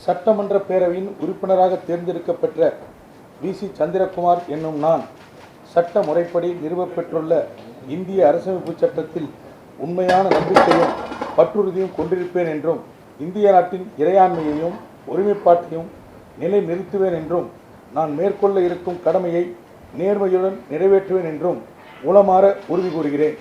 சட்டமன்ற பேரவையின் உறுப்பினராக தேர்ந்தெடுக்கப்பெற்ற வி.சி. சந்திரகுமார் என்னும் நான் சட்ட முறைப்படி நிறுவப்பெற்றுள்ள இந்திய அரசமைப்பு சட்டத்தில் உண்மையான நம்பிக்கையும் பற்றுறுதியும் கொண்டிருப்பேன் என்றும் இந்திய நாட்டின் இறையாண்மையையும் ஒருமைப்பாட்டையும் நிலைநிறுத்துவேன் என்றும் நான் மேற்கொள்ள இருக்கும் கடமையை நேர்மையுடன் நிறைவேற்றுவேன் என்றும் உளமாற உறுதி கூறுகிறேன்.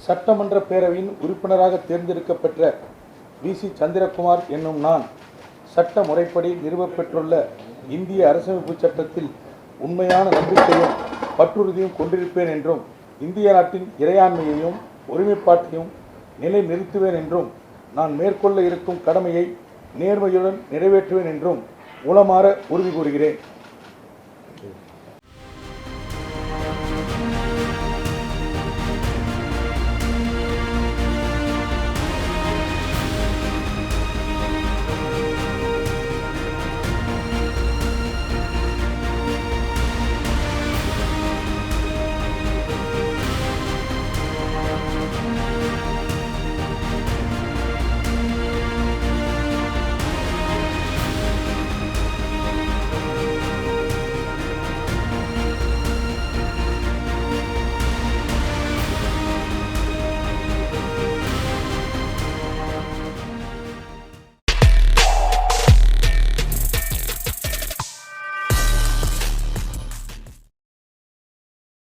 சட்டமன்ற பேரவையின் உறுப்பினராக தேர்ந்தெடுக்கப்பெற்ற வி.சி. சந்திரகுமார் என்னும் நான் சட்ட முறைப்படி நிறுவப்பெற்றுள்ள இந்திய அரசமைப்பு சட்டத்தில் உண்மையான நம்பிக்கையும் பற்றுறுதியும் கொண்டிருப்பேன் என்றும் இந்திய நாட்டின் இறையாண்மையையும் ஒருமைப்பாட்டையும் நிலைநிறுத்துவேன் என்றும் நான் மேற்கொள்ள இருக்கும் கடமையை நேர்மையுடன் நிறைவேற்றுவேன் என்றும் உளமாற உறுதி கூறுகிறேன்.